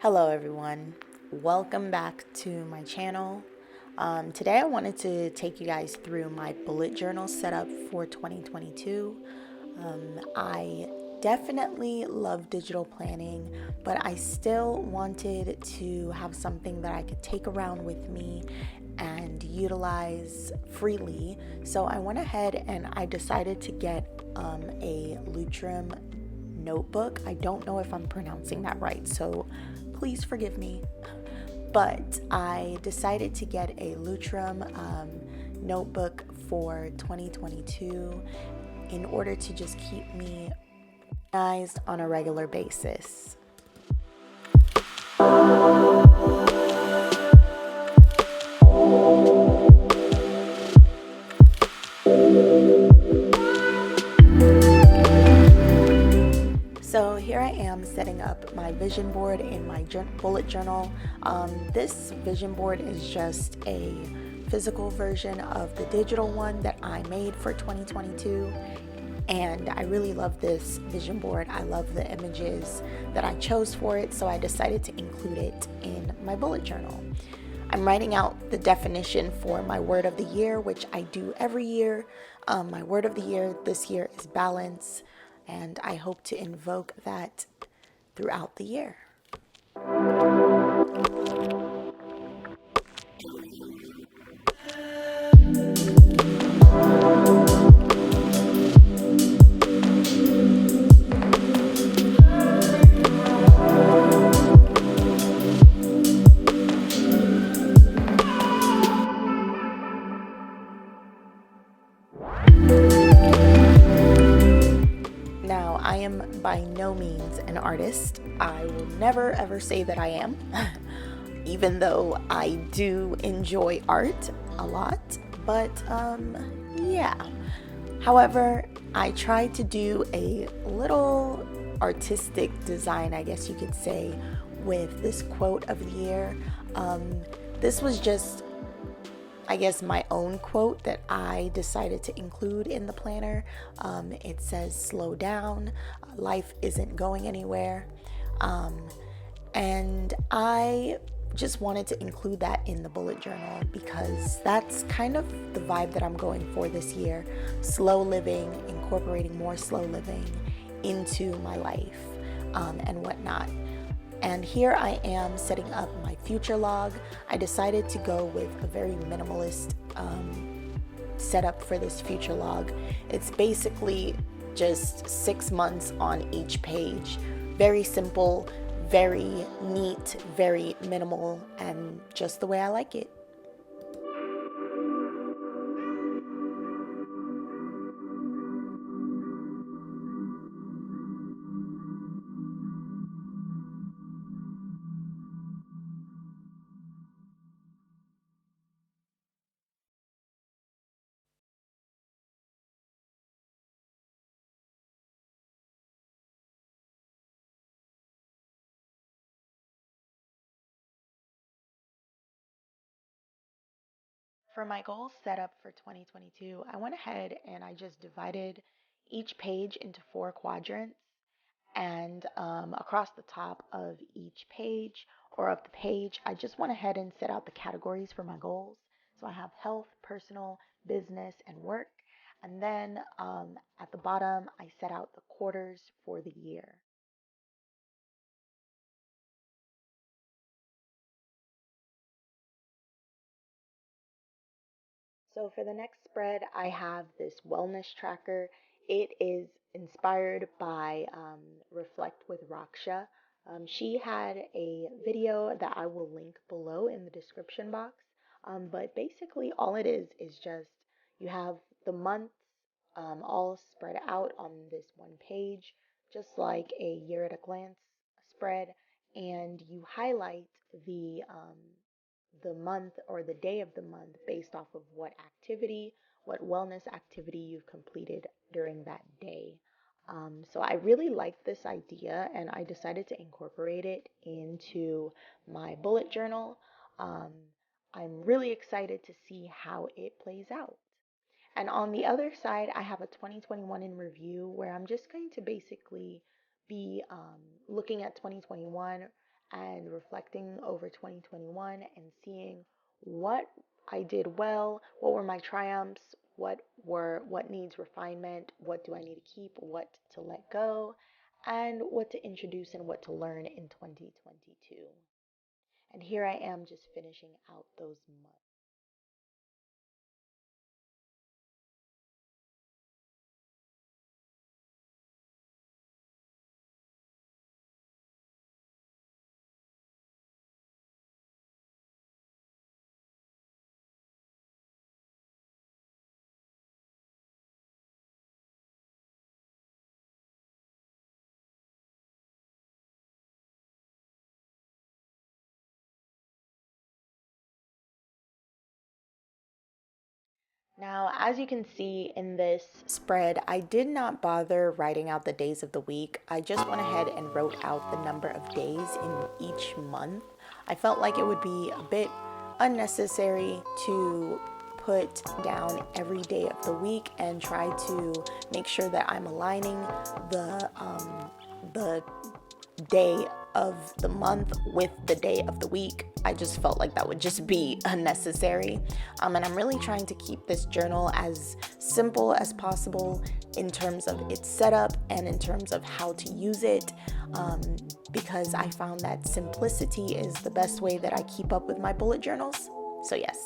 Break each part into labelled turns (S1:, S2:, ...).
S1: Hello everyone, welcome back to my channel. Today I wanted to take you guys through my bullet journal setup for 2022. I definitely love digital planning, but I still wanted to have something that I could take around with me and utilize freely. So I went ahead and I decided to get a Leuchtturm notebook. I don't know if I'm pronouncing that right, so please forgive me. But I decided to get a Leuchtturm notebook for 2022 in order to just keep me organized on a regular basis. So here I am setting up my vision board in my bullet journal. This vision board is just a physical version of the digital one that I made for 2022. And I really love this vision board. I love the images that I chose for it, so I decided to include it in my bullet journal. I'm writing out the definition for my word of the year, which I do every year. My word of the year this year is balance, and I hope to invoke that throughout the year. Now, I am by no means an artist. I will never ever say that I am, even though I do enjoy art a lot. But yeah. However, I tried to do a little artistic design, I guess you could say, with this quote of the year. This was just, I guess, my own quote that I decided to include in the planner. It says, "Slow down, life isn't going anywhere." And I just wanted to include that in the bullet journal because that's kind of the vibe that I'm going for this year. Slow living, incorporating more slow living into my life and whatnot. And here I am setting up my future log. I decided to go with a very minimalist setup for this future log. It's basically just 6 months on each page. Very simple, very neat, very minimal, and just the way I like it. For my goals set up for 2022, I went ahead and I just divided each page into 4 quadrants. And across the top of each page or of the page, I just went ahead and set out the categories for my goals. So I have health, personal, business, and work. And then at the bottom, I set out the quarters for the year. So for the next spread, I have this wellness tracker. It is inspired by Reflect with Raksha. She had a video that I will link below in the description box. But basically, all it is just you have the months all spread out on this one page, just like a year at a glance spread, and you highlight the month or the day of the month based off of what activity, what wellness activity you've completed during that day. So I really liked this idea and I decided to incorporate it into my bullet journal. Um, I'm really excited to see how it plays out. And on the other side, I have a 2021 in review where I'm just going to basically be looking at 2021 and reflecting over 2021 and seeing what I did well, what were my triumphs, what needs refinement, what do I need to keep, what to let go, and what to introduce and what to learn in 2022. And here I am just finishing out those months. Now, as you can see in this spread, I did not bother writing out the days of the week. I just went ahead and wrote out the number of days in each month. I felt like it would be a bit unnecessary to put down every day of the week and try to make sure that I'm aligning the day of the month with the day of the week. I just felt like that would just be unnecessary. And I'm really trying to keep this journal as simple as possible in terms of its setup and in terms of how to use it, because I found that simplicity is the best way that I keep up with my bullet journals. So yes.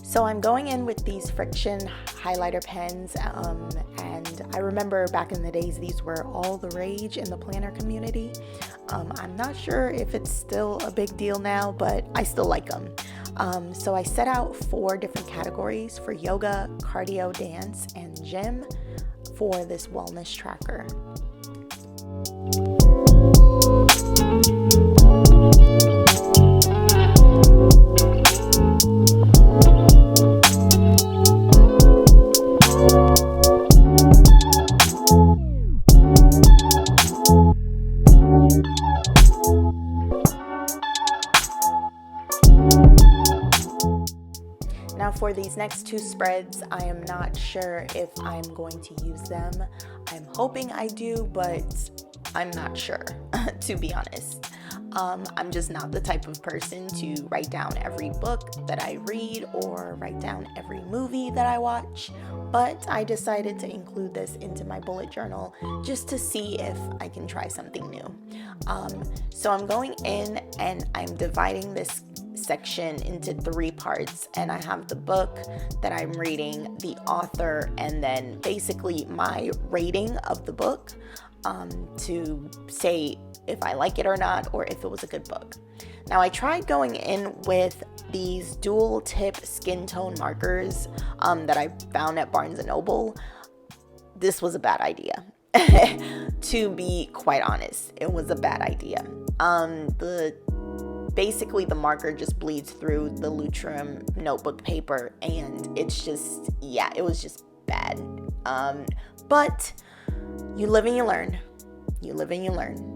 S1: So I'm going in with these Frixion highlighter pens, and I remember back in the days these were all the rage in the planner community. I'm not sure if it's still a big deal now, but I still like them. So I set out 4 different categories for yoga, cardio, dance, and gym for this wellness tracker. Now for these next 2 spreads, I am not sure if I'm going to use them. I'm hoping I do, but I'm not sure, to be honest. I'm just not the type of person to write down every book that I read or write down every movie that I watch, but I decided to include this into my bullet journal just to see if I can try something new. So I'm going in and I'm dividing this section into 3 parts, and I have the book that I'm reading, the author, and then basically my rating of the book, to say if I like it or not, or if it was a good book. Now I tried going in with these dual tip skin tone markers that I found at Barnes & Noble. This was a bad idea. To be quite honest, it was a bad idea. Basically the marker just bleeds through the Leuchtturm notebook paper, and it's just, yeah, it was just bad. But you live and you learn. You live and you learn.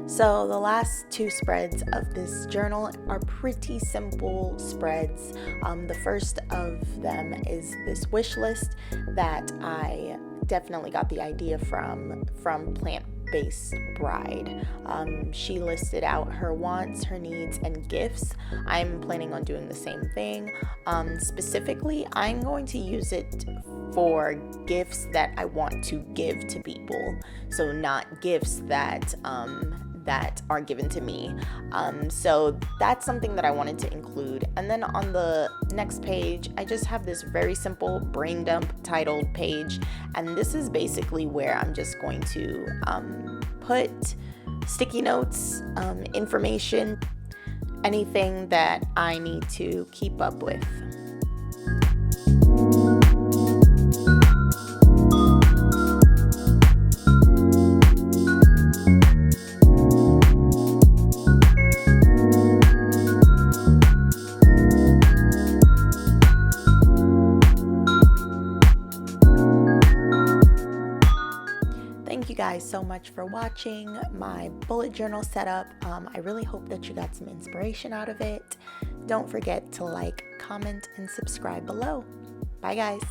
S1: So the last 2 spreads of this journal are pretty simple spreads. The first of them is this wish list that I definitely got the idea from space bride. She listed out her wants, her needs, and gifts. I'm planning on doing the same thing. Specifically, I'm going to use it for gifts that I want to give to people, so not gifts that are given to me. So that's something that I wanted to include. And then on the next page, I just have this very simple brain dump titled page, and this is basically where I'm just going to put sticky notes, information, anything that I need to keep up with. Thank you guys so much for watching my bullet journal setup. I really hope that you got some inspiration out of it. Don't forget to like, comment, and subscribe below. Bye guys.